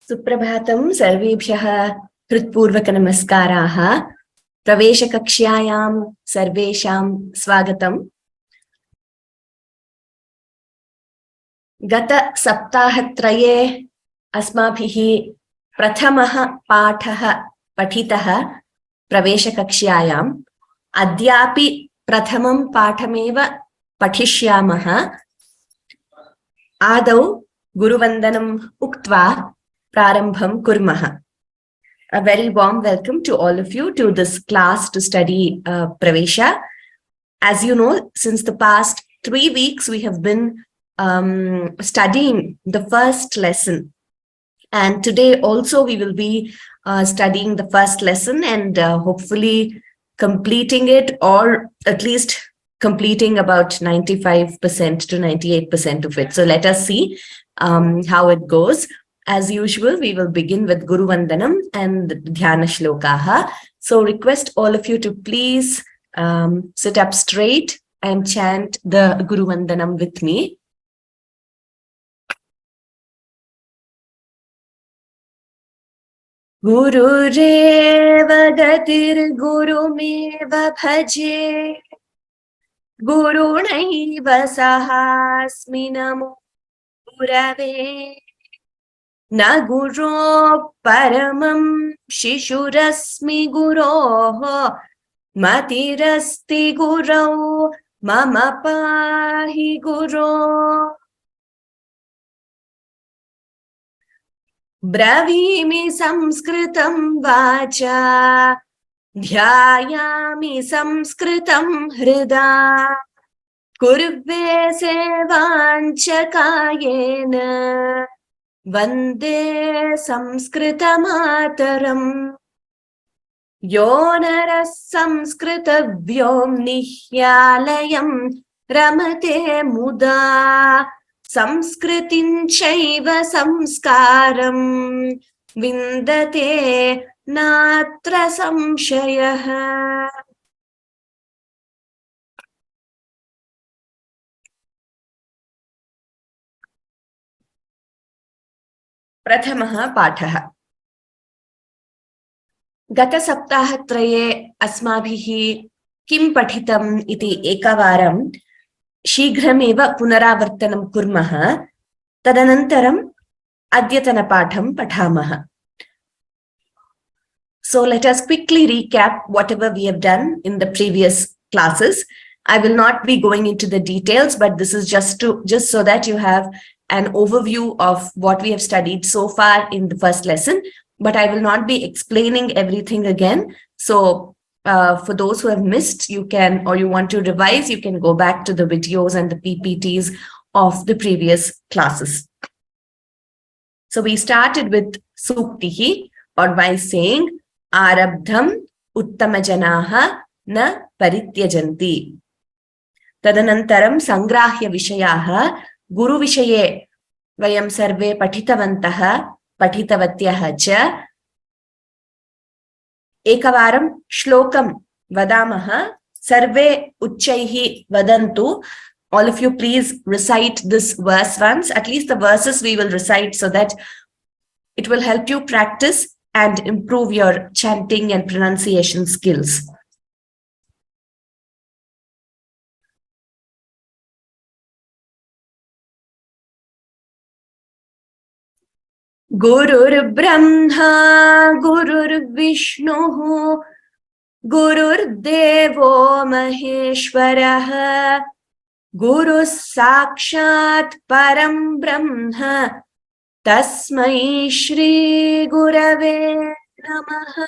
सुप्रभातं सर्वेभ्यः हृत्पूर्वकनमस्काराः। प्रवेशकक्ष्यायां सर्वेषां स्वागतम्। गतसप्ताहत्रये अस्माभिः प्रथमः पाठः पठितः प्रवेशकक्ष्यायाम्। अद्यापि प्रथमं पाठमेव पठिष्यामः। आदौ गुरुवन्दनम् उक्त्वा प्रारम्भं कुर्मः। A very warm welcome to all of you to this class to study Pravesha. As you know, since the past 3 weeks, we have been studying the first lesson. And today also we will be studying the first lesson and hopefully completing it, or at least completing about 95% to 98% of it. So let us see how it goes. As usual, we will begin with Guru Vandanam and Dhyana Shlokaha. So request all of you to please sit up straight and chant the Guru Vandanam with me. Gurureva gatir gurumeva bhaje Gurunaiva sahasmi namo gurave Na guro paramam shishurasmi guroho matirasti gurau mama pahi guro Bravimi samskritam vacha dhyayami samskritam hrida kurve sevanchakayena Vande Samskrita Mataram Yonaras Samskrita vyomnihyalayam Ramate Muda Samskritin Chaiva Samskaram Vindate Natra Samshayah. प्रथमः पाठः। गतसप्ताहत्रये अस्माभिः किं पठितम् इति एकवारं शीघ्रमेव पुनरावर्तनं कुर्मः। तदनन्तरम् अद्यतनपाठं पठामः। So let us quickly recap whatever we have done in the previous classes. I will not be going into the details, but this is just so that you have an overview of what we have studied so far in the first lesson, but I will not be explaining everything again. So for those who have missed, you can, or you want to revise, you can go back to the videos and the PPTs of the previous classes. So we started with Suktihi, or by saying, Arabdham Uttamajanaha na Parityajanti. Tadanantaram Sangrahya Vishayaha Guru Vishaye Vayam Sarve Patitavantaha Patitavatyah cha Ekavaram Shlokam Vadamaha Sarve Uchchaihi Vadantu. All of you please recite this verse once. At least the verses we will recite so that it will help you practice and improve your chanting and pronunciation skills. Gurur Brahma, Gurur Vishnu, Gurur Devo Maheshwaraha, Guru Sakshat Param Brahma, Tasmai Shri Gurave Namaha.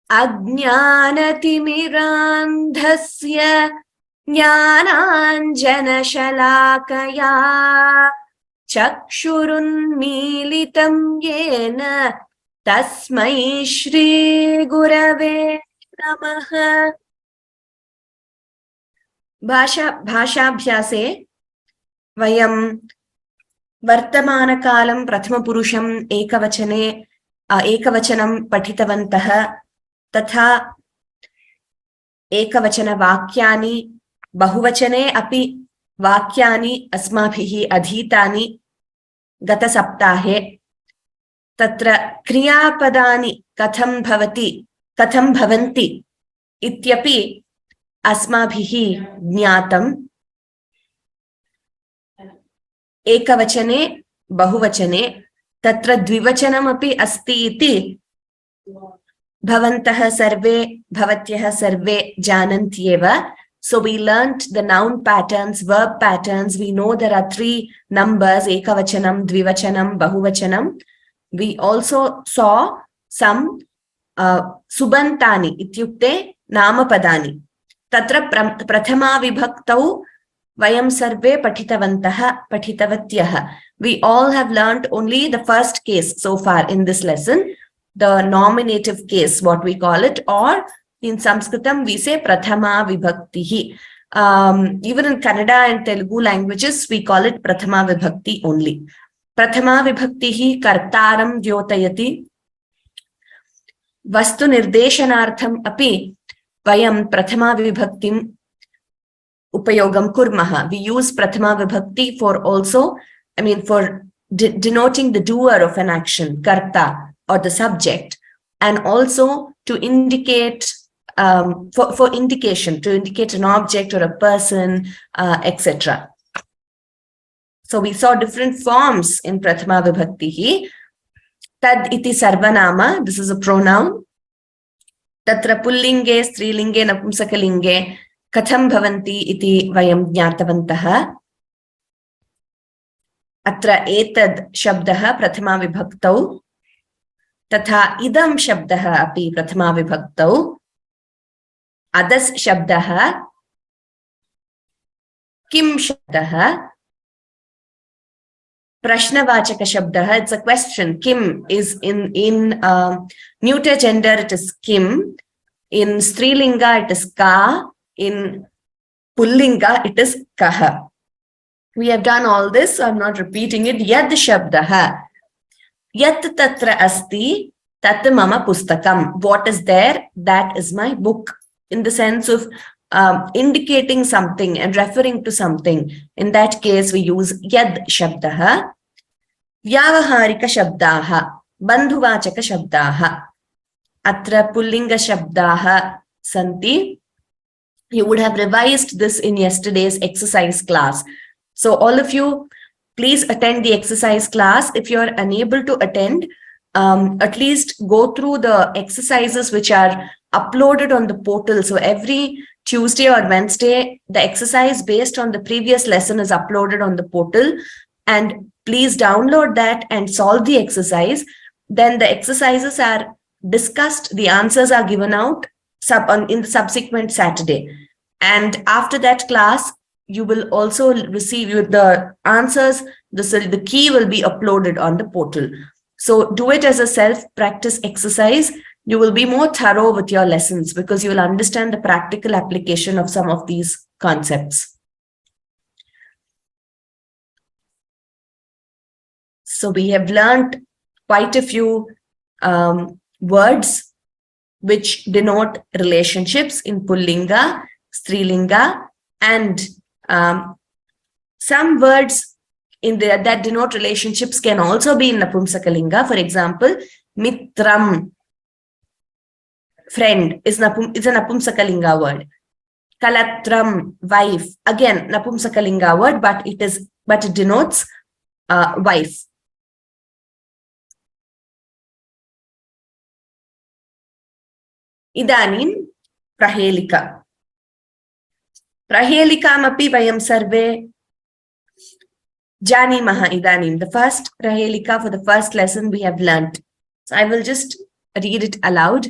Ajnanatimirandhasya Jnananjanashalakaya Chakshurunmilitam yena Tasmai Shri Gurave Namaha. भाषाभ्यासे वयं वर्तमानकालं प्रथमपुरुषम् एकवचनं पठितवन्तः, तथा एकवचनवाक्यानि बहुवचने अपि वाक्यानि अस्माभिः अधीतानि गतसप्ताहे तत्र क्रियापदानि कथं भवन्ति इत्यपि अस्माभिः ज्ञातम् एकवचने बहुवचने तत्र द्विवचनमपि अस्ति इति भवन्तः सर्वे भवत्यः सर्वे जानन्त्येव. So we learnt the noun patterns, verb patterns. We know there are 3 numbers, ekavachanam, dvivachanam, bahuvachanam. We also saw some subantani, ityukte namapadani. Tatra prathama vibhaktau vayam sarve patitavantaha patitavatyah. We all have learnt only the first case so far in this lesson, the nominative case, what we call it, or in Sanskritam, we say Prathama Vibhakti. Even in Kannada and Telugu languages, we call it Prathama Vibhakti only. Prathama Vibhakti Kartaram Dyotayati. Vastu Nirdeshanartham api Vayam Prathama Vibhaktim Upayogam Kurmaha. We use Prathama Vibhakti for also, for denoting the doer of an action, Karta, or the subject, and also to indicate for indication, to indicate an object or a person, etc. So we saw different forms in Prathama Vibhakti. Tad iti sarvanama, this is a pronoun. Tatra pullinge, strilinge, napumsakalinge, katham bhavanti iti vayam jnatavantaha. Atra etad shabdaha prathama vibhaktau. Tatha idam shabdaha api prathama vibhaktau. Adas shabdaha, kim shabdaha, prashnavachaka shabdaha, it's a question. Kim is in neuter gender, it is kim. In strilinga, it is ka. In pullinga, it is kaha. We have done all this, so I'm not repeating it. Yad shabdaha, yat tatra asti, tat mama pustakam. What is there? That is my book. In the sense of indicating something and referring to something. In that case, we use yad shabdaha. Vyavaharika shabdaha. Bandhuvachaka shabdaha. Atra pullinga shabdaha santi. You would have revised this in yesterday's exercise class. So all of you, please attend the exercise class. If you're unable to attend, at least go through the exercises which are uploaded on the portal. So every Tuesday or Wednesday, the exercise based on the previous lesson is uploaded on the portal. And please download that and solve the exercise. Then the exercises are discussed, the answers are given out in the subsequent Saturday. And after that class, you will also receive the answers, the key will be uploaded on the portal. So do it as a self-practice exercise. You will be more thorough with your lessons because you will understand the practical application of some of these concepts. So we have learned quite a few words which denote relationships in Pullinga, Strilinga, and some words in there that denote relationships can also be in Napumsakalinga. For example, Mitram, friend, is a Napumsakalinga word. Kalatram, wife, again Napumsakalinga word, but it denotes wife. Idanin Prahelika. Prahelikaamapi vayam sarve janimaha idanim. The first Prahelika for the first lesson we have learnt. So I will just read it aloud.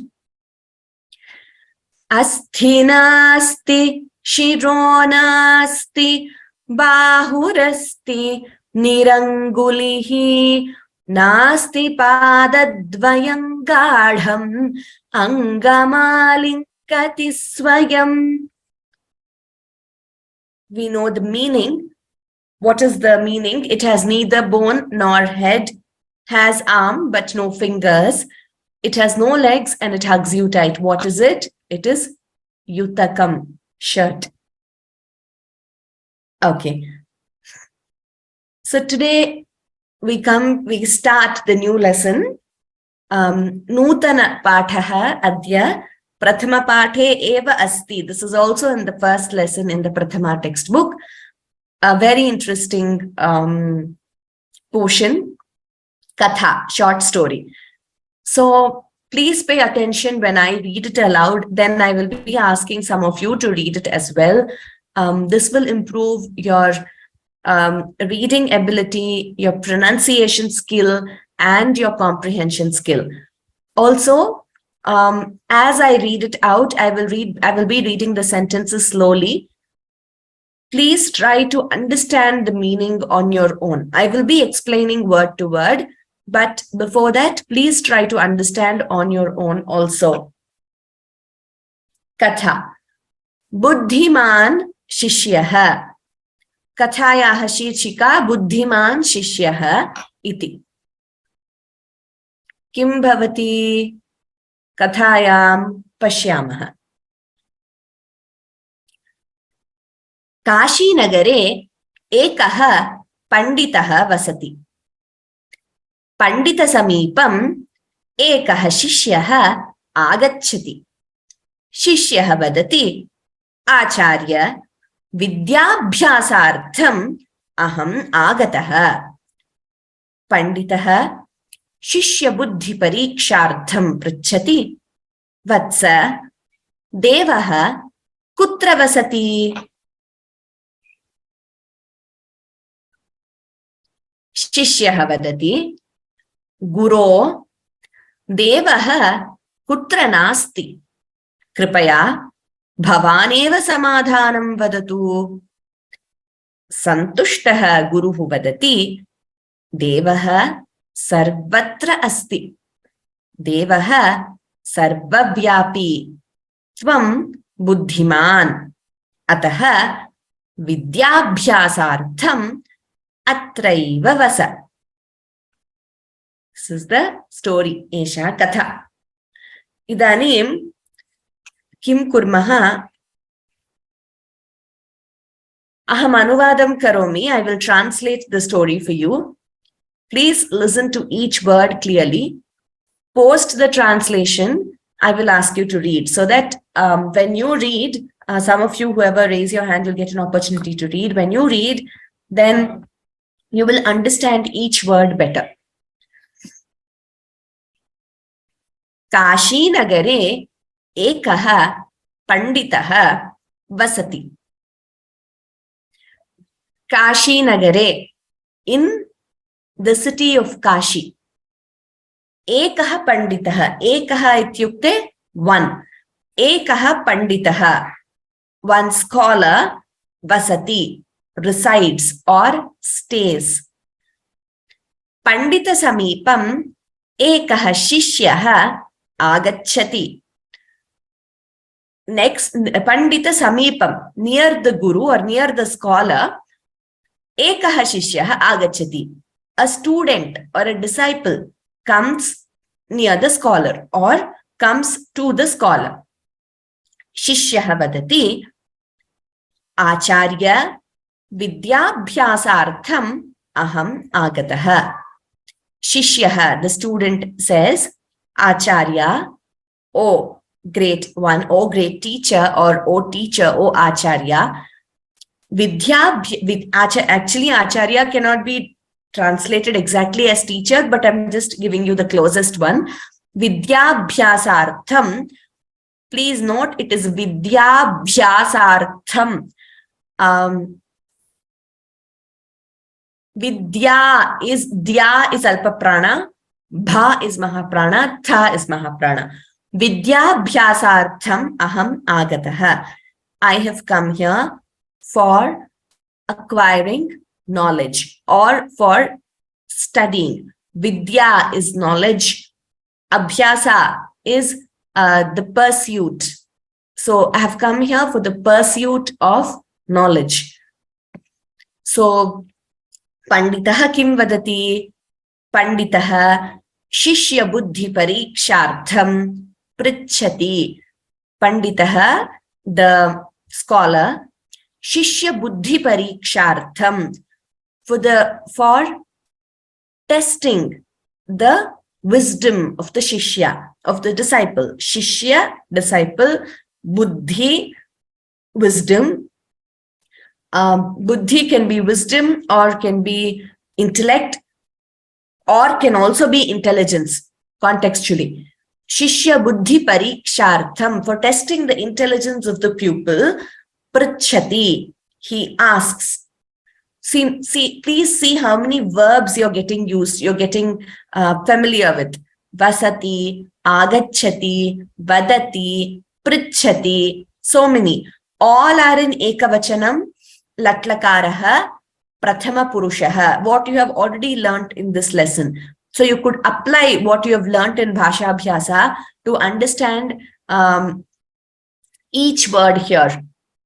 Asthinasti shironasti bahurasti nirangulihi nasti padadvayam gadham angamalinkati swayam. We know the meaning. What is the meaning? It has neither bone nor head, has arm but no fingers. It has no legs and it hugs you tight. What is it? It is yutakam, shirt. Okay. So today we start the new lesson. Nutana Pathaha Adya Prathama Pathe Eva Asti. This is also in the first lesson in the Prathama textbook. A very interesting portion, Katha, short story. So please pay attention when I read it aloud. Then I will be asking some of you to read it as well. This will improve your reading ability, your pronunciation skill, and your comprehension skill. Also, as I read it out, I will be reading the sentences slowly. Please try to understand the meaning on your own. I will be explaining word to word, but before that, please try to understand on your own also. Katha. Buddhiman Shishyaha. Kathayaha शीर्षिका बुद्धिमान शिष्यः इति. किं भवति कथायां पश्यामः. काशीनगरे एकः पण्डितः वसति. पण्डितसमीपम् एकः शिष्यः आगच्छति. शिष्यः वदति, आचार्य, विद्याभ्यासार्थम् अहम् आगतः. पण्डितः शिष्यबुद्धिपरीक्षार्थं पृच्छति, वत्स, देवः कुत्र वसति? शिष्यः वदति, गुरो, देवः कुत्र नास्ति. कृपया भवानेव समाधानं वदतु. सन्तुष्टः गुरुः वदति, देवः सर्वत्र अस्ति. देवः सर्वव्यापी. त्वं बुद्धिमान्. अतः विद्याभ्यासार्थम् अत्रैव वस. This is the story. एषा कथा. इदानीं किं कुर्मः? अहम् अनुवादं करोमि. I will translate the story for you. Please listen to each word clearly. Post the translation. I will ask you to read so that when you read, some of you, whoever raise your hand, will get an opportunity to read. When you read, then you will understand each word better. काशीनगरे एकः पण्डितः वसति. काशीनगरे, in the city of Kashi. एकः पण्डितः. एकः इत्युक्ते one. एकः पण्डितः, one scholar, vasati, resides or stays. पण्डितसमीपम् एकः शिष्यः आगच्छति. Next, Pandita Samipam, near the guru or near the scholar, Ekaha Shishyaha Agachati. A student or a disciple comes near the scholar or comes to the scholar. Shishyaha Vadati, Acharya Vidyabhyasartham Aham Agataha. Shishyaha, the student, says, Acharya, oh great one, oh great teacher, or oh teacher, oh Acharya. Actually, Acharya cannot be translated exactly as teacher, but I'm just giving you the closest one. Vidyabhyasartham. Please note, it is Vidyabhyasartham. Vidya is, Dya is Alpa Prana, Bha is Mahaprana, Tha is Mahaprana. Vidyabhyasartham aham agataha. I have come here for acquiring knowledge or for studying. Vidya is knowledge. Abhyasa is the pursuit. So I have come here for the pursuit of knowledge. So Panditaha kim vadati? Panditaha shishya buddhi parikshartham pritchati. Panditaha, the scholar, Shishya buddhi parikshartham, for testing the wisdom of the shishya, of the disciple. Shishya, disciple, buddhi, wisdom. Buddhi can be wisdom or can be intellect or can also be intelligence contextually. Shishya buddhi parikshartham, for testing the intelligence of the pupil. Prachati, he asks. Please see how many verbs you're getting used, you're getting familiar with. Vasati, agachati, vadati, prichati, so many. All are in ekavachanam, latlakaraha, prathama purushaha, what you have already learnt in this lesson. So you could apply what you have learnt in Bhasha Abhyasa to understand each word here.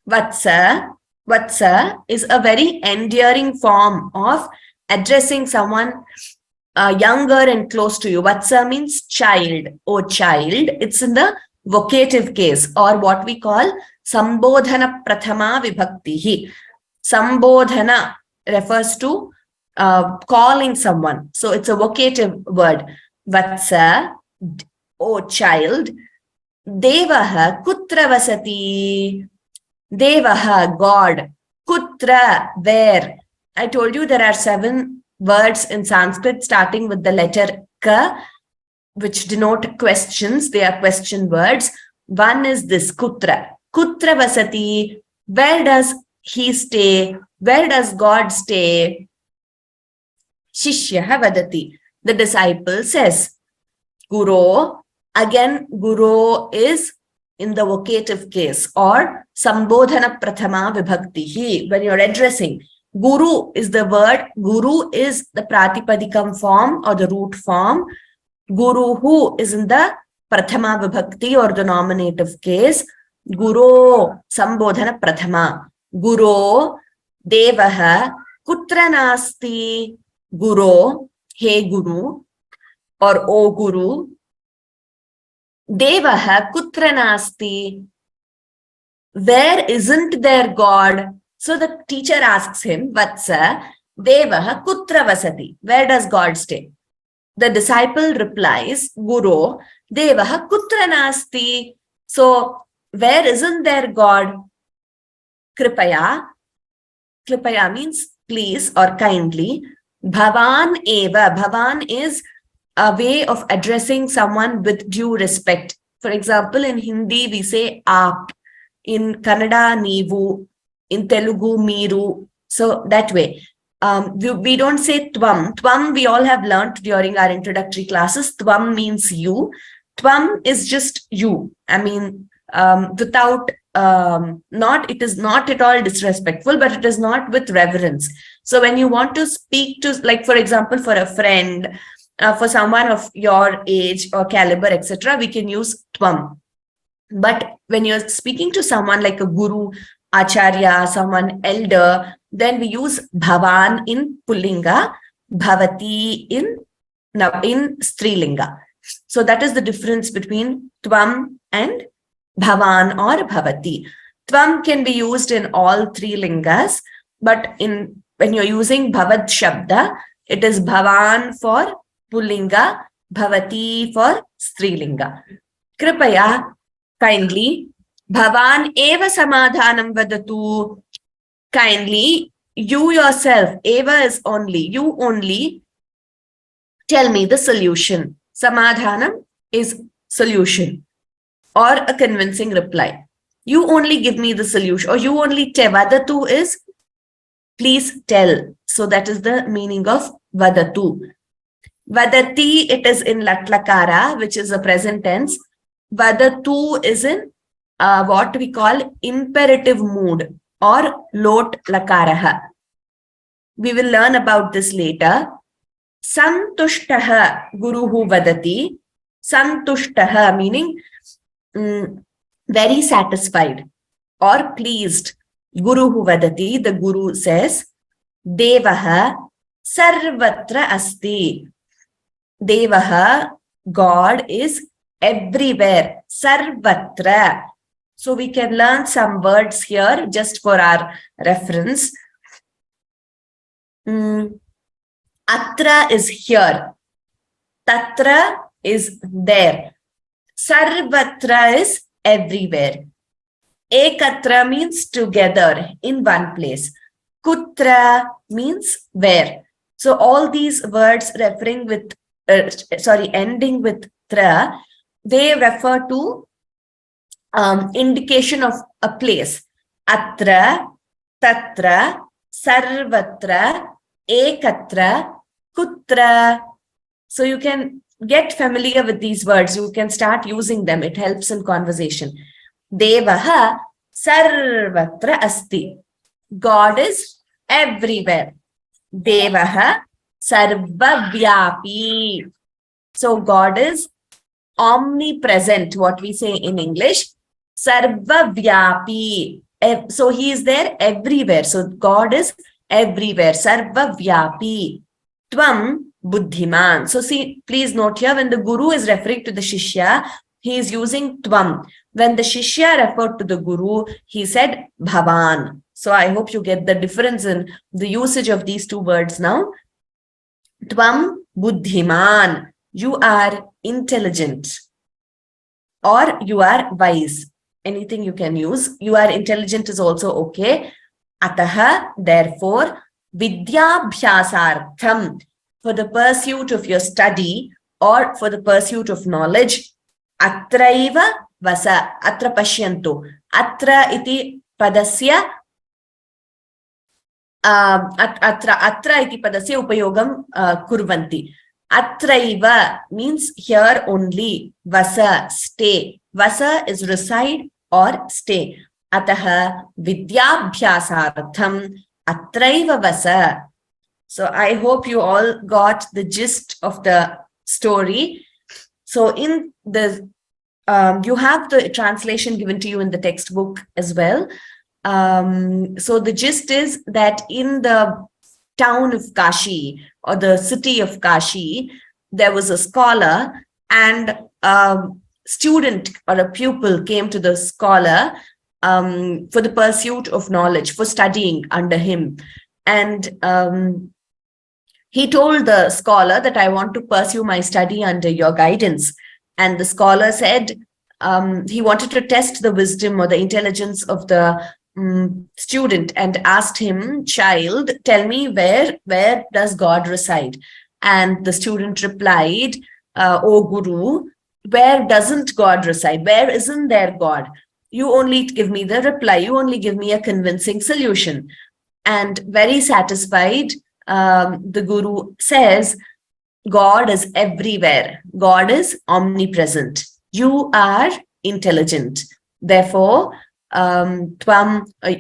Vatsa, Vatsa is a very endearing form of addressing someone younger and close to you. Vatsa means child. Oh, child. It's in the vocative case, or what we call Sambodhana Prathama Vibhaktihi. Sambodhana refers to calling someone. So it's a vocative word. Vatsa, oh child. Devaha kutra vasati. Devaha, God. Kutra, where. I told you there are 7 words in Sanskrit starting with the letter Ka, which denote questions. They are question words. One is this, kutra. Kutra vasati. Where does he stay? Where does God stay? Shishyaha vadati. The disciple says. Guru. Again, Guru is in the vocative case, or Sambodhana Prathama Vibhaktihi, when you're addressing. Guru is the word. Guru is the Pratipadikam form or the root form. Guru who is in the Prathama Vibhakti or the nominative case. Guru Sambodhana Prathama. Guru Devaha Kutra Nasti. Guru, hey Guru, or O Guru. Devaha kutra nasti. Where isn't there God? So the teacher asks him, Vatsa, Devaha kutra vasati. Where does God stay? The disciple replies, Guru, Devaha kutra nasti. So where isn't there God? Kripaya. Kripaya means please or kindly. Bhavan eva. Bhavan is a way of addressing someone with due respect. For example, in Hindi, we say aap. In Kannada, neevu. In Telugu, meeru. So that way. We don't say tvam. Tvam we all have learnt during our introductory classes. Tvam means you. Tvam is just you. I mean, without, it is not at all disrespectful, but it is not with reverence. So when you want to speak to, like, for example, for a friend, for someone of your age or caliber, etc., we can use tvam. But when you're speaking to someone like a guru, acharya, someone elder, then we use bhavan in pullinga, bhavati in strilinga. So that is the difference between tvam and bhavan or bhavati. Tvam can be used in all 3 lingas, but when you're using bhavat shabda, it is bhavan for pullinga, bhavati for strilinga. Kripaya, kindly, bhavan eva samadhanam vadatu. Kindly, you yourself, eva is only, you only tell me the solution. Samadhanam is solution or a convincing reply. You only give me the solution, or you only tell. Vadatu is please tell. So that is the meaning of vadatu. Vadati, it is in latlakara, which is a present tense. Vadatu is in what we call imperative mood or lot lakaraha. We will learn about this later. Santushtaha guruhu vadati. Santushtaha meaning very satisfied or pleased. Guruhu vadati, the guru says, Devaha sarvatra asti. Devaha, God, is everywhere. Sarvatra. So we can learn some words here just for our reference. Atra is here. Tatra is there. Sarvatra is everywhere. Ekatra means together in one place. Kutra means where. So all these words ending with tra, they refer to indication of a place. Atra, tatra, sarvatra, ekatra, kutra. So you can get familiar with these words. You can start using them. It helps in conversation. Devaha sarvatra asti. God is everywhere. Devaha sarvavyapi. So God is omnipresent, what we say in English. Sarvavyapi. So he is there everywhere. So God is everywhere. Sarvavyapi. Tvam buddhiman. So see, please note here, when the guru is referring to the shishya, he is using tvam. When the shishya referred to the guru, he said bhavan. So I hope you get the difference in the usage of these two words now. Tvam buddhiman. You are intelligent, or you are wise. Anything you can use. You are intelligent is also okay. Ataha, therefore, vidyabhyasartham, for the pursuit of your study or for the pursuit of knowledge. Atraiva vasa. Atra pashyantu. Atra iti padasya atra iti padasya upayogam kurvanti. Atraiva means here only. Vasa, stay. Vasa is reside or stay. Ataha vidyabhyasartham atraiva vasa. So I hope you all got the gist of the story. So in the you have the translation given to you in the textbook as well. So the gist is that in the town of Kashi, or the city of Kashi, there was a scholar, and a student or a pupil came to the scholar for the pursuit of knowledge, for studying under him. And he told the scholar that I want to pursue my study under your guidance. And the scholar said he wanted to test the wisdom or the intelligence of the student, and asked him, child, tell me, where does God reside? And the student replied, O Guru, where doesn't God reside? Where isn't there God? You only give me the reply. You only give me a convincing solution. And very satisfied, the Guru says, God is everywhere. God is omnipresent. You are intelligent. Therefore,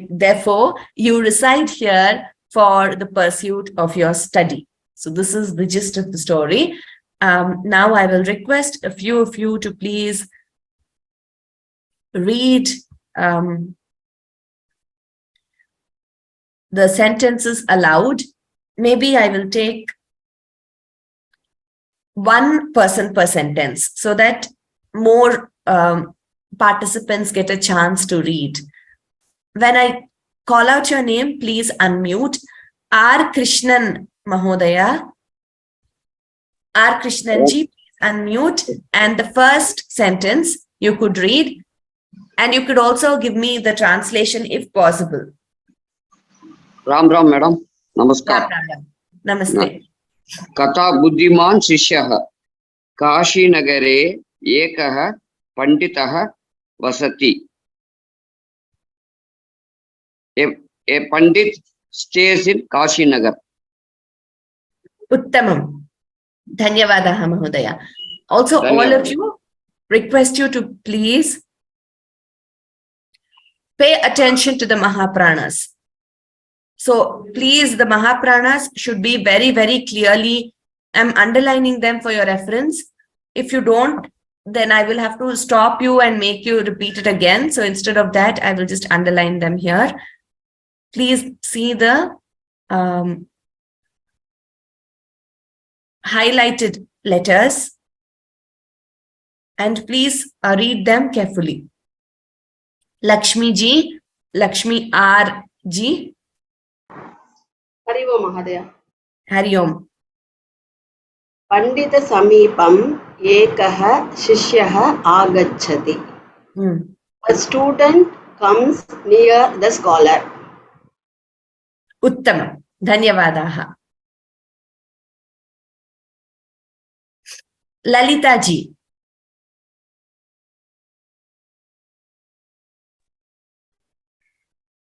therefore, you reside here for the pursuit of your study. So this is the gist of the story. Now I will request a few of you to please read the sentences aloud. Maybe I will take one person per sentence so that more participants get a chance to read. When I call out your name, please unmute. R. Krishnan Mahodaya. R. Krishnanji, please unmute. And the first sentence you could read. And you could also give me the translation if possible. Ram Ram, madam. Namaskar. Namaste. Kata buddhiman sishyah Kashi nagare ekah panditah vasati. A pandit stays in Kashi Nagar. Uttamam. Dhanyavadaha Mahodaya. Also, all of you, request you to please pay attention to the Mahapranas. So please, the Mahapranas should be very, very clearly. I'm underlining them for your reference. If you don't, then I will have to stop you and make you repeat it again. So instead of that, I will just underline them here. Please see the highlighted letters and please read them carefully. Lakshmi ji, Lakshmi R ji. Hari Om Mahadaya. Hari Om. Pandita Samipam Ekaha Shishyaha Agachati. A student comes near the scholar. Uttamam. Dhanyavadaha. Lalita ji.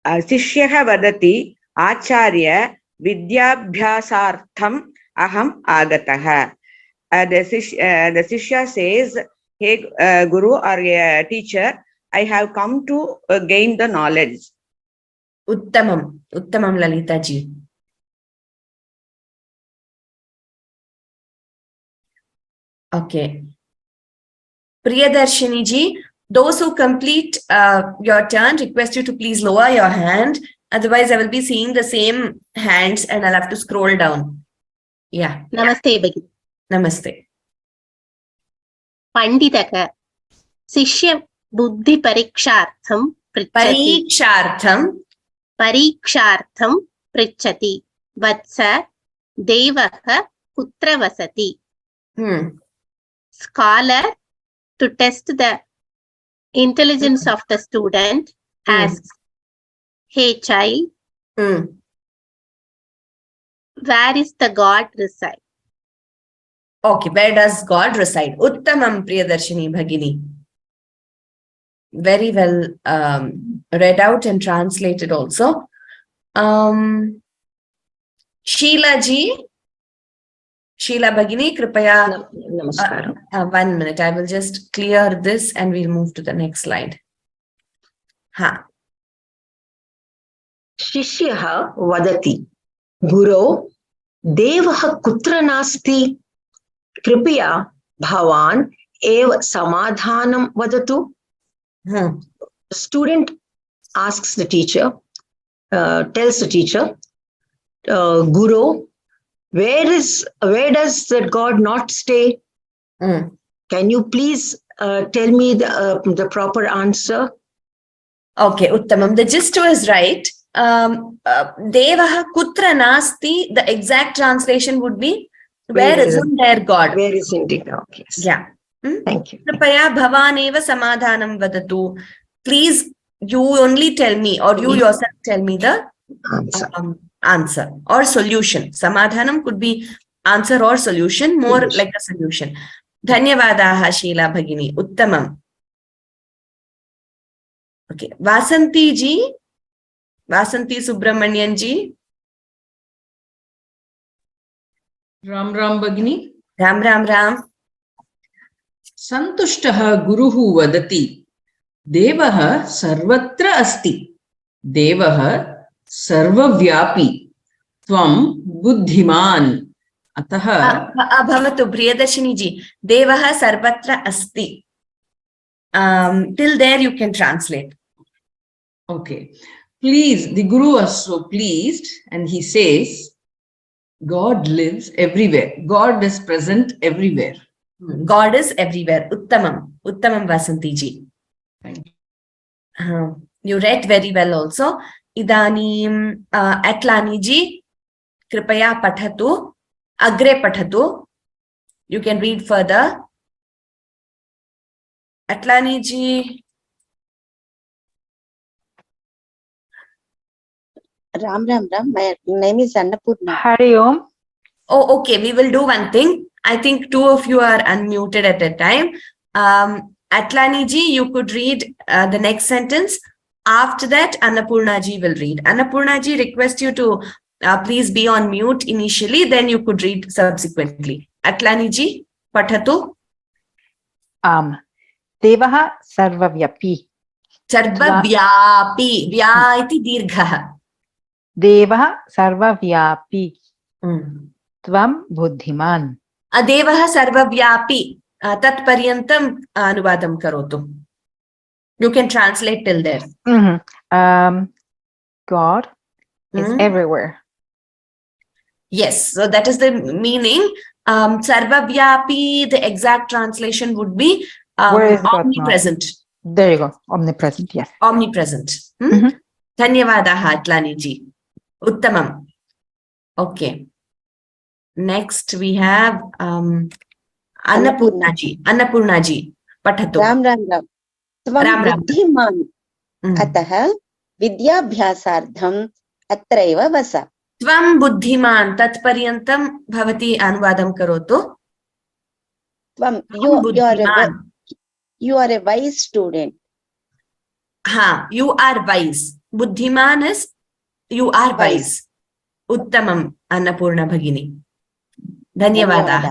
शिष्यः वदति आचार्य विद्याभ्यासार्थम् अहम् आगतः. The Shishya says, hey Guru or teacher, I have come to gain the knowledge. Uttamam. Uttamam Lalita ji. Okay. Priyadarshini ji, those who complete your turn, request you to please lower your hand. Otherwise, I will be seeing the same hands and I'll have to scroll down. Yeah. Namaste, Bhagini. Namaste. Panditaka. Shishya buddhi parikshartham prichati. Parikshartham prichati. Vatsa devaha putra vasati. Scholar, to test the intelligence of the student, asks, hey child, where is the God reside? Okay, where does God reside? Uttamam Priyadarshini Bhagini. Very well read out and translated also. Sheila ji. Sheila Bhagini, Kripaya. Namaskaram. 1 minute. I will just clear this and we'll move to the next slide. Shishyah vadati. Guru, devah kutra nasti. Kripaya bhavan eva samadhanam vadatu. The student asks the teacher, tells the teacher, Guru, where does that God not stay? Can you please tell me the proper answer? Okay, Uttamam. The gist was right. Devaha kutra nasti. The exact translation would be, where isn't there God? Where isn't it? Okay. Yeah. Thank you. Kripaya bhavan eva samadhanam vadatu. Please, you only tell me, or you yourself tell me the answer or solution. Samadhanam could be answer or solution, more like a solution. Dhanyavadaha Sheila Bhagini. Uttamam. Okay. Vasanti ji. Vasanti Subramanian ji. Ram Ram Bhagini. Ram Ram Ram. Santushtaha Guruhu Vadati. Devaha Sarvatra Asti. Devaha Sarvavyapi. Tvam Buddhiman. Ataha. Bhavatu Priyadarshini ji. Devaha Sarvatra Asti. Till there you can translate. Okay. Please, the Guru was so pleased and he says, God lives everywhere. God is present everywhere. God is everywhere. Uttamam. Uttamam Vasanti ji. Thank you. You read very well also. Idanim Atlani ji. Kripaya pathatu. Agre pathatu. You can read further. Atlani ji. Ram Ram Ram. My name is Annapurna. Hari Om. Oh, okay. We will do one thing. I think two of you are unmuted at that time. Atlani ji, you could read the next sentence. After that, Annapurna ji will read. Annapurna ji, request you to please be on mute initially. Then you could read subsequently. Atlani ji, pathatu. Devaha sarvavyapi. Sarvavyapi. Vya iti dirghaha. Devaha sarvavyapi. Tvam buddhiman. Devaha sarvavyapi. Tat paryantam anuvadam karotu. You can translate till there. God is everywhere. Yes, so that is the meaning. Sarvavyapi, the exact translation would be Where is God omnipresent. There you go. Omnipresent, yes. Omnipresent. Dhanyavadaha, Atlaniji. Uttamam. Okay. Next we have Annapurnaji. Annapurnaji. Pathato. Ram Ram Ram. Tvam Ram Ram. buddhiman. Atah vidyabhyasartham atraiva vasa. Tvam buddhiman. Tatparyantam bhavati anuvadam karotu. Tvam, you are a wise student. You are wise. Buddhiman is you are wise. Uttamam, Annapurna Bhagini. Dhanyavada.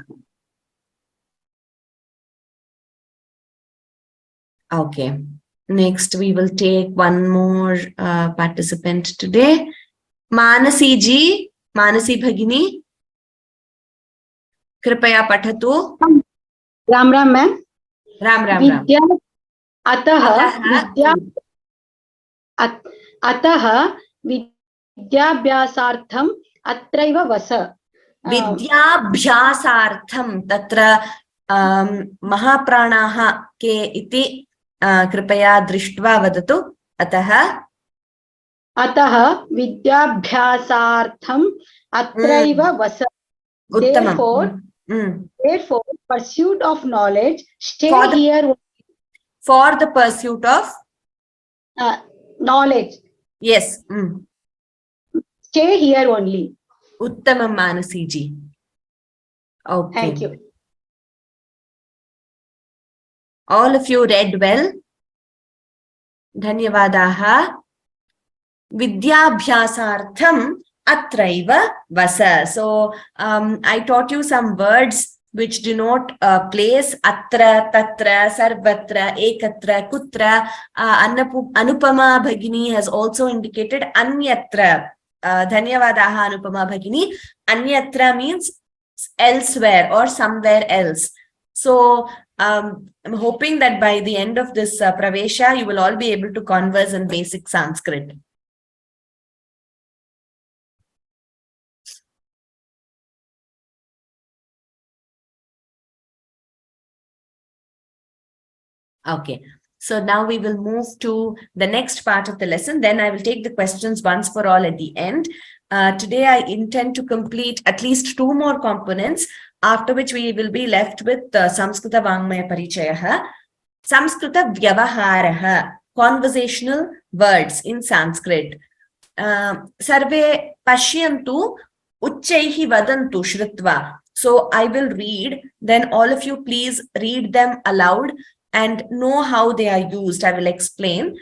Okay. Next, we will take one more participant today. Manasi ji, Manasi Bhagini. Kripaya Pathatu. Ram Ram ma'am. Ram Ram Ram. Vidya atah vidyabhyasartham atraiva vasa. Vidyabhyasartham tatra महाप्राणाः के इति कृपया दृष्ट्वा वदतु. अतः विद्याभ्यासार्थम् अत्रैव वस. Therefore, pursuit of knowledge, stay here. For the pursuit of knowledge. Yes. Stay here only. Uttamam, Manasi ji. Okay. Thank you. All of you read well. Dhanyavadaha. Vidyabhyasartham atraiva vasa. So, I taught you some words which denote place. Atra, tatra, sarvatra, ekatra, kutra. Anupama Bhagini has also indicated anyatra. Dhanyavadaha, Anupama Bhagini. Anyatra means elsewhere or somewhere else. So, I'm hoping that by the end of this Pravesha, you will all be able to converse in basic Sanskrit. Okay, so now we will move to the next part of the lesson. Then I will take the questions once for all at the end. Today, I intend to complete at least 2 more components, after which we will be left with Samskrita Vangmaya Parichayaha, Samskrita Vyavaharaha, conversational words in Sanskrit. Sarve Pashyantu Uchchaihi Vadantu Shrutva. So I will read, then all of you please read them aloud and know how they are used. I will explain.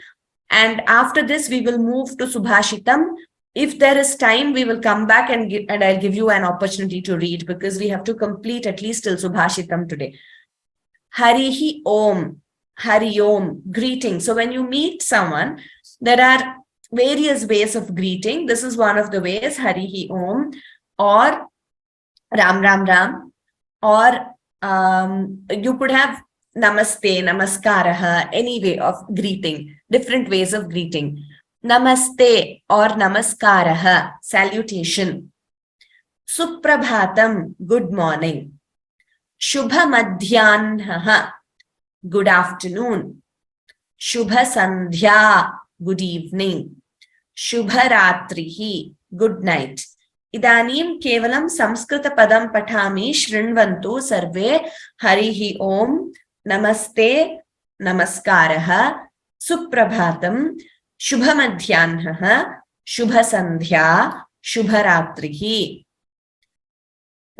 And after this, we will move to Subhashitam. If there is time, we will come back and I'll give you an opportunity to read, because we have to complete at least till Subhashitam today. Harihi Om, Hari Om, greeting. So when you meet someone, there are various ways of greeting. This is one of the ways, Harihi Om, or Ram Ram Ram, or you could have Namaste, Namaskaraha, any way of greeting, different ways of greeting. Namaste or Namaskaraha, salutation. Suprabhatam, good morning. Shubha Madhyanha, good afternoon. Shubha Sandhya, good evening. Shubha Ratrihi, good night. Idanim kevalam Samskrita padam pathami shrinvantu sarve harihi om, namaste, namaskaraha, suprabhatam, shubha madhyanha, shubha sandhya, shubha ratrihi.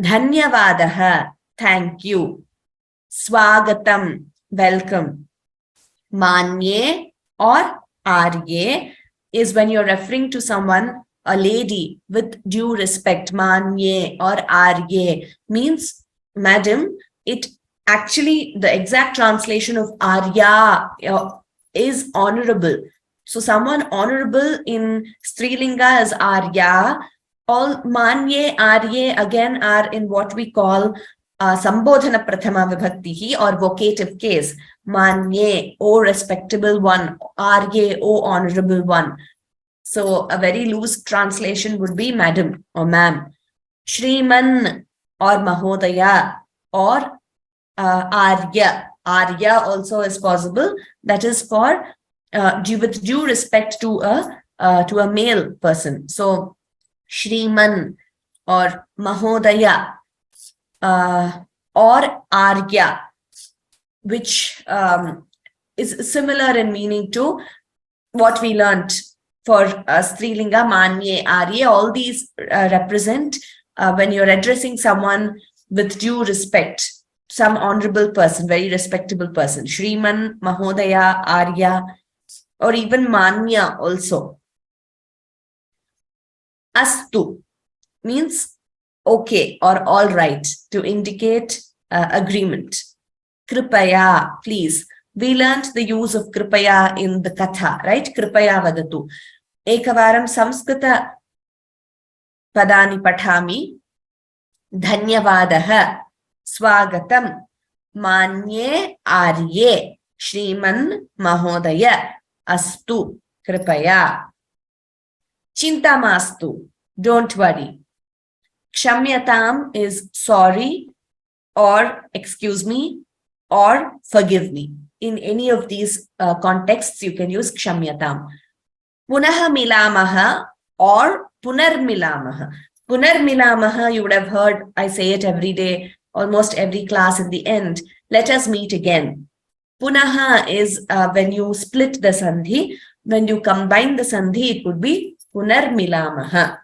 Dhanyavadaha, thank you. Swagatam, welcome. Manye or arye is when you're referring to someone, a lady, with due respect. Manye or arye means madam. It actually, the exact translation of arya is honorable. So someone honorable in Strilinga is arya. All manye, arye again are in what we call Sambodhana Prathama Vibhaktihi or vocative case. Manye, O respectable one. Arye, O honorable one. So a very loose translation would be madam or ma'am. Shriman or Mahodaya or Arya. Arya also is possible. That is for with due respect to a male person. So Shriman or Mahodaya or Arya, which is similar in meaning to what we learnt for Strilinga, Manye, Arya. All these represent when you're addressing someone with due respect, some honorable person, very respectable person. Shriman, Mahodaya, Arya, or even Manya also. Astu means okay or all right, to indicate agreement. Kripaya, please. We learnt the use of kripaya in the katha, right? Kripaya vadatu. Ekavaram Samskrita padani pathami. Dhanyavadaha. Swagatam. Manye arye. Shriman Mahodaya. Astu. Kripaya. Chintamastu. Don't worry. Kshamyatam is sorry or excuse me or forgive me. In any of these contexts, you can use kshamyatam. Punaha milamaha or punarmilamaha. Punarmilamaha, you would have heard, I say it every day, almost every class in the end. Let us meet again. Punaha is when you split the sandhi. When you combine the sandhi, it would be punarmilamaha.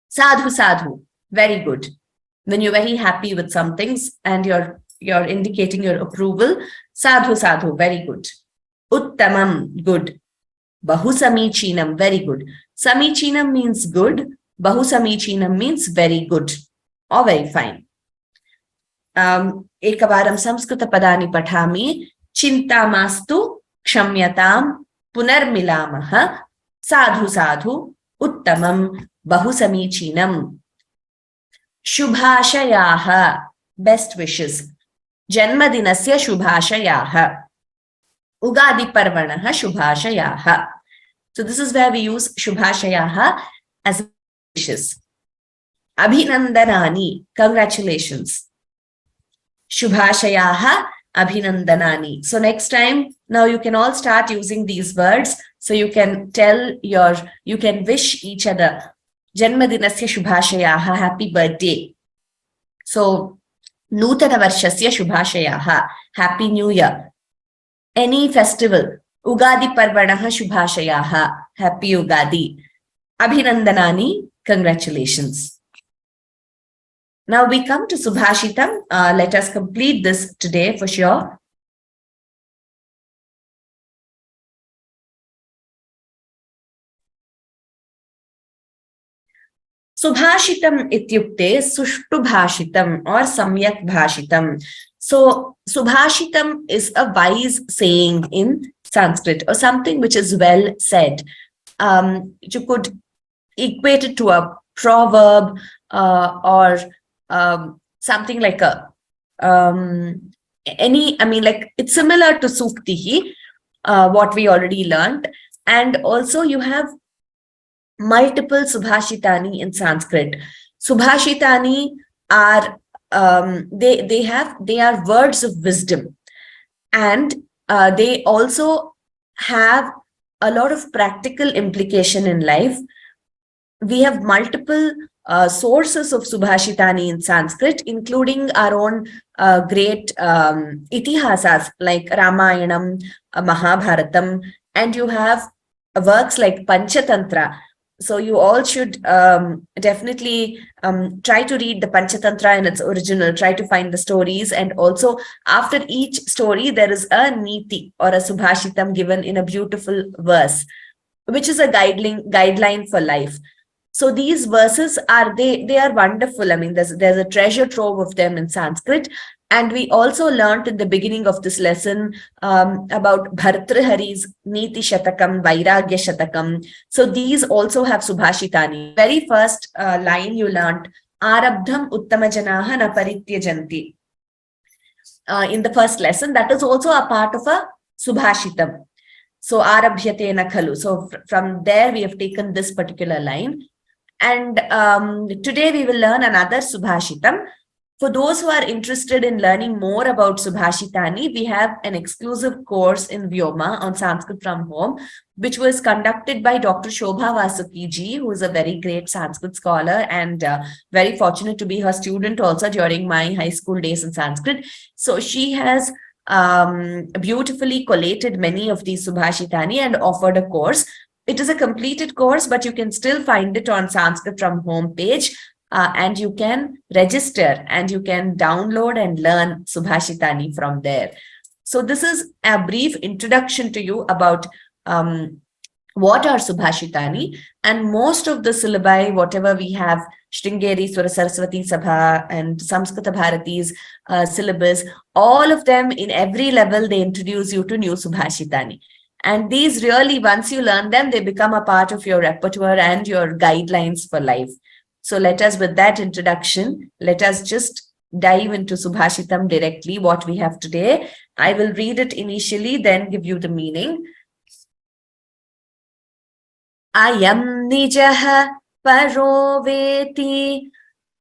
Sadhu sadhu, very good. When you're very happy with some things and you're indicating your approval, sadhu sadhu, very good. Uttamam, good. Bahu samichinam, very good. Samichinam means good. Bahu samichinam means very good or very fine. Ekavaram Samskrita padani pathami. Chinta mastu, kshamyatam, punarmilamaha, sadhu sadhu, uttamam, bahu samichinam. Shubhashayaha, best wishes. Janmadinasya shubhashayaha. Ugadi parvanaha shubhashayaha. So this is where we use shubhashayaha as wishes. Abhinandanani, congratulations. Shubhashayaha, abhinandanani. So next time, now you can all start using these words. So you can you can wish each other. Janmadinasya shubhashayaha, happy birthday. So, Nutana Varshasya shubhashayaha, happy new year. Any festival, Ugadi parvanaha shubhashayaha, happy Ugadi. Abhinandanani, congratulations. Now we come to Subhashitam. Let us complete this today for sure. Subhashitam ityukte sushtu bhashitam or samyak bhashitam. So Subhashitam is a wise saying in Sanskrit or something which is well said. You could equate it to a proverb or something like it's similar to Suktihi, what we already learned. And also you have multiple Subhashitani in Sanskrit. Subhashitani are they are words of wisdom, and they also have a lot of practical implication in life. We have multiple sources of Subhashitani in Sanskrit, including our own great itihasas like Ramayanam, Mahabharatam, and you have works like Panchatantra. So you all should definitely try to read the Panchatantra in its original, try to find the stories. And also after each story, there is a niti or a subhashitam given in a beautiful verse, which is a guideline for life. So these verses are, they are wonderful. I mean, there's a treasure trove of them in Sanskrit. And we also learned in the beginning of this lesson about Bhartrihari's Niti Shatakam, Vairagya Shatakam. So these also have Subhashitani. Very first line you learned, Arabdham Uttamajanaha na Parityajanti. In the first lesson, that is also a part of a Subhashitam. So Arabhyate na khalu. So from there we have taken this particular line. And today we will learn another Subhashitam. For those who are interested in learning more about Subhashitani, we have an exclusive course in Vyoma on Sanskrit from Home, which was conducted by Dr. Shobha Vasuki ji, who is a very great Sanskrit scholar and very fortunate to be her student also during my high school days in Sanskrit. So she has beautifully collated many of these Subhashitani and offered a course. It is a completed course, but you can still find it on Sanskrit from Home page. And you can register and you can download and learn Subhashitani from there. So this is a brief introduction to you about what are Subhashitani, and most of the syllabi, whatever we have, Sringeri, Swara Saraswati Sabha and Samskrita Bharati's syllabus, all of them in every level, they introduce you to new Subhashitani. And these really, once you learn them, they become a part of your repertoire and your guidelines for life. So let us, with that introduction, let us just dive into Subhashitam directly, what we have today. I will read it initially, then give you the meaning. Ayam nijaha paro veti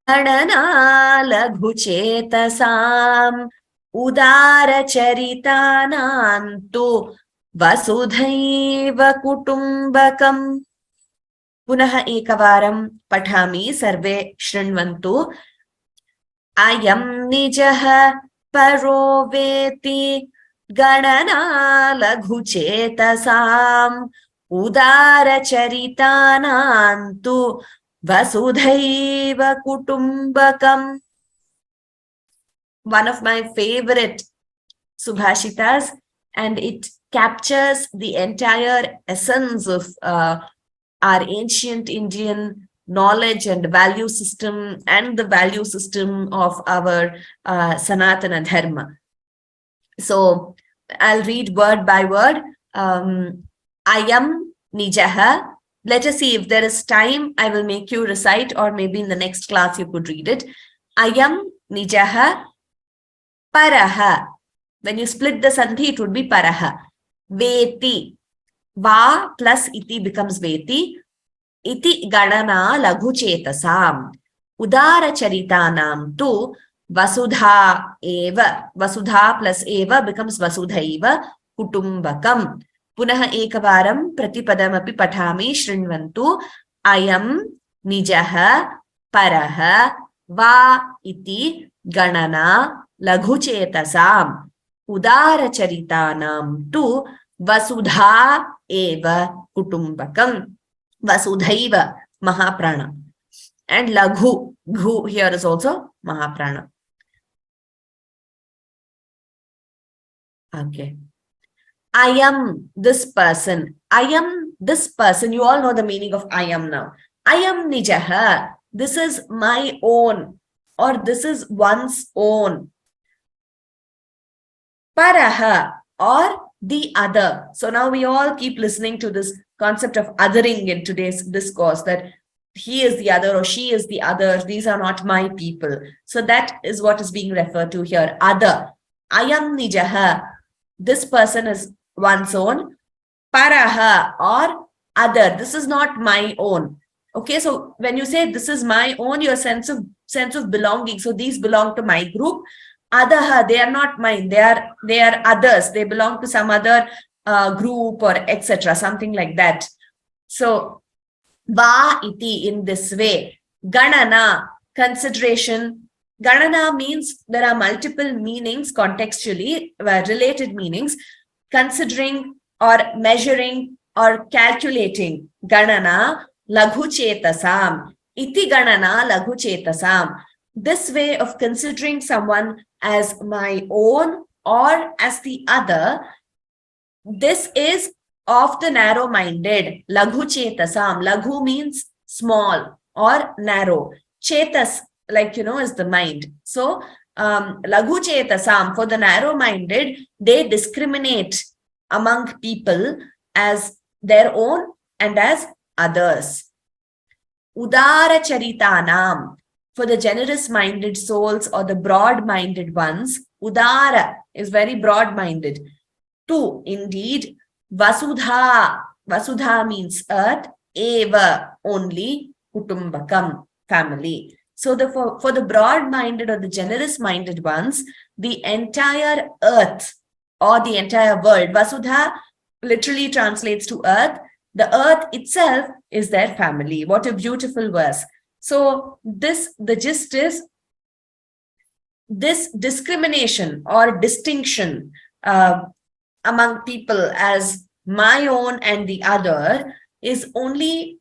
adana laghu chetasam udara charitanantu vasudhaiva kutumbakam. Punaha ekavaram pathami sarve shrinvantu. Ayam nijaha paro veti ganana laghu chetasam udara charitanantu vasudhaiva kutumbakam. One of my favorite Subhashitas, and it captures the entire essence of our ancient Indian knowledge and value system and the value system of our Sanatana Dharma. So I'll read word by word. Ayam nijaha. Let us see if there is time. I will make you recite, or maybe in the next class you could read it. Ayam nijaha paraha. When you split the sandhi, it would be paraha. Veti. Va plus iti becomes veti. Iti ganana laghu chetasam. Udara charitanam tu vasudha eva. Vasudha plus eva becomes vasudhaiva kutumbakam. Punaha ekavaram pratipadamapi pathami shrinvantu. Ayam nijaha paraha va iti ganana laghu chetasam. Udara charitanam tu vasudha eva kutumbakam. Vasudhaiva mahaprana. And laghu, ghu here is also mahaprana. Okay. I am this person. I am this person. You all know the meaning of I am now. I am nijaha. This is my own, or this is one's own. Paraha, or the other. So now we all keep listening to this concept of othering in today's discourse, that he is the other or she is the other. These are not my people. So that is what is being referred to here. Other. Ayam nijaha. This person is one's own. Paraha, or other. This is not my own. Okay, so when you say this is my own, your sense of belonging. So these belong to my group. Adaha, they are not mine. They are others. They belong to some other group or etc. Something like that. So va iti, in this way. Ganana, consideration. Ganana means there are multiple meanings contextually, related meanings. Considering or measuring or calculating. Ganana laghu chetasam. Iti ganana laghu chetasam. This way of considering someone as my own or as the other, this is of the narrow-minded. Laghu chetasam. Laghu means small or narrow. Chetas, like, is the mind. So, laghu chetasam, for the narrow-minded, they discriminate among people as their own and as others. Udara charitanam. For the generous-minded souls or the broad-minded ones, udara is very broad-minded. Two, indeed, vasudha. Vasudha means earth, eva, only, kutumbakam, family. So for the broad-minded or the generous-minded ones, the entire earth or the entire world, Vasudha literally translates to earth. The earth itself is their family. What a beautiful verse. So the gist is, this discrimination or distinction among people as my own and the other is only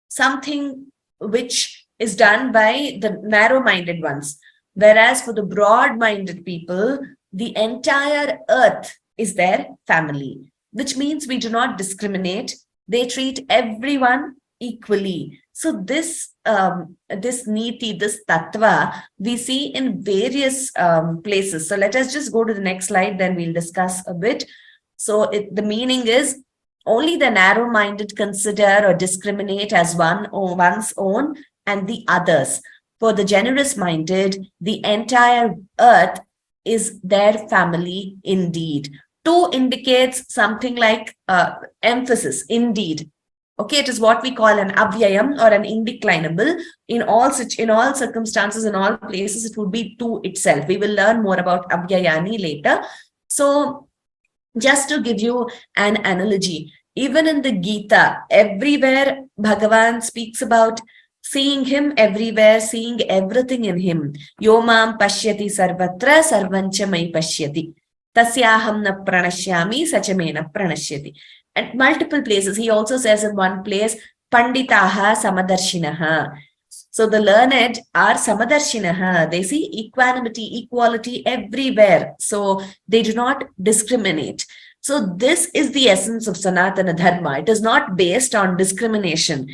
something which is done by the narrow-minded ones. Whereas for the broad-minded people, the entire earth is their family, which means we do not discriminate. They treat everyone equally. So this niti, this tattva, we see in various places. So let us just go to the next slide, then we'll discuss a bit. So the meaning is, only the narrow-minded consider or discriminate as one's own and the others. For the generous-minded, the entire earth is their family indeed. Two indicates something like emphasis, indeed. Okay, it is what we call an avyayam or an indeclinable. In all circumstances, in all places, it would be two itself. We will learn more about avyayani later. So just to give you an analogy, even in the Gita, everywhere Bhagavan speaks about seeing him everywhere, seeing everything in him. Yomam pashyati sarvatra sarvancha mai pashyati. Tasyaham na pranashyami sachamena pranashyati. At multiple places, he also says in one place, Panditaha samadarshinaha. So the learned are samadarshinaha. They see equanimity, equality everywhere. So they do not discriminate. So this is the essence of Sanatana Dharma. It is not based on discrimination.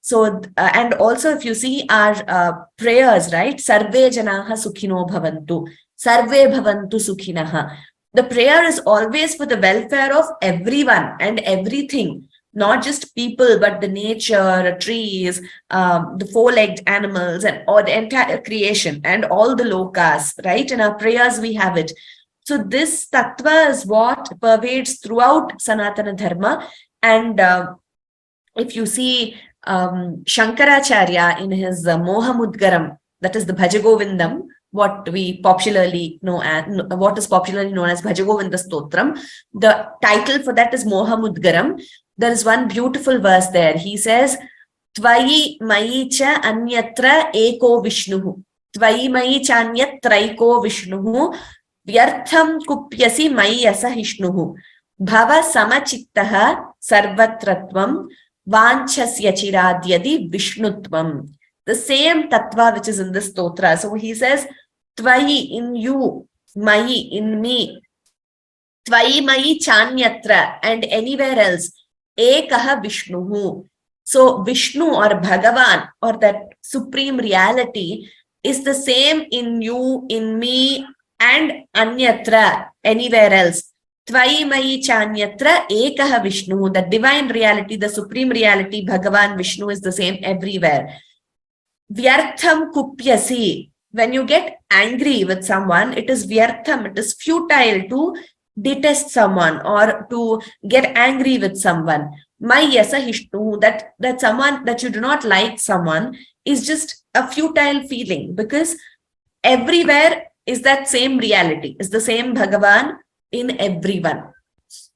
So, and also if you see our prayers, right? Sarve janaha sukhino bhavantu. Sarve bhavantu sukhinaha. The prayer is always for the welfare of everyone and everything, not just people, but the nature, trees, the four-legged animals, or the entire creation and all the lokas, right? In our prayers, we have it. So this tattva is what pervades throughout Sanatana Dharma. And if you see Shankaracharya in his Mohamudgaram, that is the Bhajagovindam, what we popularly know as, what is popularly known as Bhajagovinda Stotram. The title for that is Mohamudgaram. There is one beautiful verse there. He says, Tvayi mayi cha anyatra eko vishnuhu. Tvayi mayi cha anyatraiko vishnuhu. Vyartham kupyasi mayi asahishnuhu. Bhava samachittaha sarvatratvam vanchasya chiradyadi vishnutvam. The same tattva which is in this stotra. So he says, Tvayi in you, mayi in me, Tvayi mayi chanyatra, and anywhere else, ekaha vishnuhu. So Vishnu or Bhagavan or that supreme reality is the same in you, in me, and anyatra, anywhere else. Tvayi mayi chanyatra ekaha Vishnu. The divine reality, the supreme reality, Bhagavan Vishnu is the same everywhere. Vyartham kupyasi. When you get angry with someone, it is vyartham, it is futile to detest someone or to get angry with someone. Mayasa hishnu, that someone, that you do not like someone, is just a futile feeling, because everywhere is that same reality, is the same Bhagavan in everyone.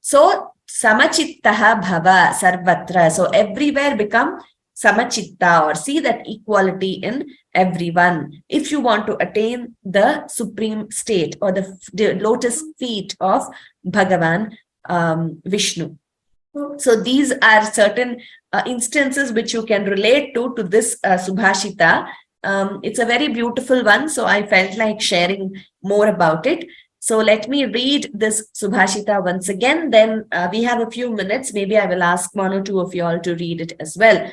So samachittaha bhava sarvatra. So everywhere become samachitta, or see that equality in everyone, if you want to attain the supreme state or the lotus feet of Bhagavan Vishnu. So these are certain instances which you can relate to this Subhashita. It's a very beautiful one, so I felt like sharing more about it. So let me read this Subhashita once again, then we have a few minutes. Maybe I will ask one or two of you all to read it as well.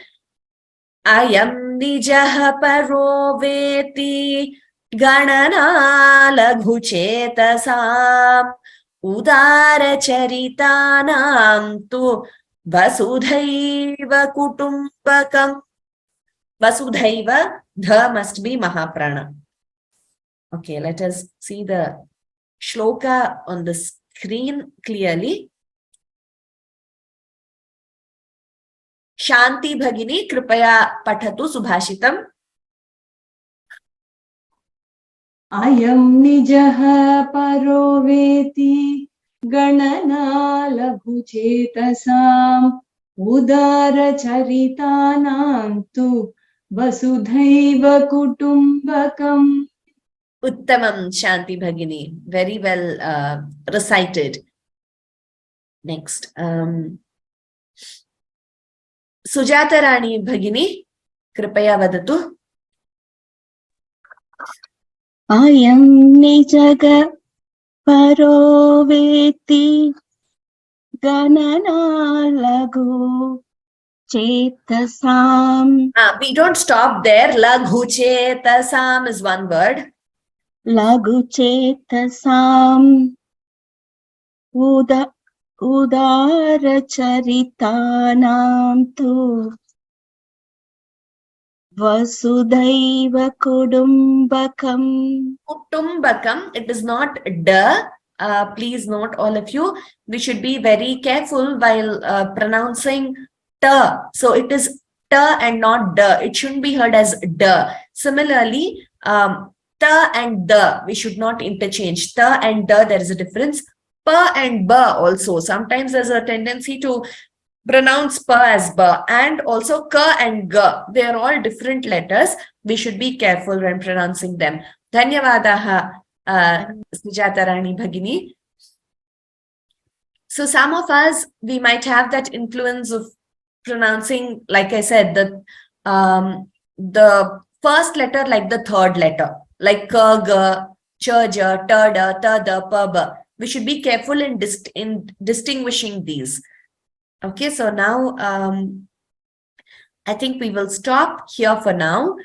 Ayam nijaha paro veti ganana laghu chetasam udara charitanam tu vasudhaiva kutumbakam. Vasudhaiva, the must be Mahaprana. Okay, let us see the shloka on the screen clearly. Shanti Bhagini Kripaya Pathatu Subhashitam. Ayam nijaha paro veti ganana laghu chetasam udara charitanam tu vasudhaiva kutumbakam. Uttamam, Shanti Bhagini. Very well recited. Next. Sujata Rani Bhagini, Kripaya Vadatu. Ayam nijaga paro veti ganana lagu chetasam. We don't stop there. Laghu chetasam is one word. Lagu chetasam udara charitanam tu vasudhaiva kudumbakam. Kutumbakam, it is not da. Please note, all of you, we should be very careful while pronouncing ta. So it is ta and not da. It shouldn't be heard as da. Similarly, ta and da, we should not interchange. Ta and da, there is a difference. Pa and ba also. Sometimes there's a tendency to pronounce pa as ba, and also ka and ga. They are all different letters. We should be careful when pronouncing them. Dhanyavadaha, Sujata Rani Bhagini. So some of us, we might have that influence of pronouncing, like I said, the first letter like the third letter, like ka, ga, cha, ja, ta, da, ta, da, pa, ba. We should be careful in distinguishing these. Okay, so now I think we will stop here for now.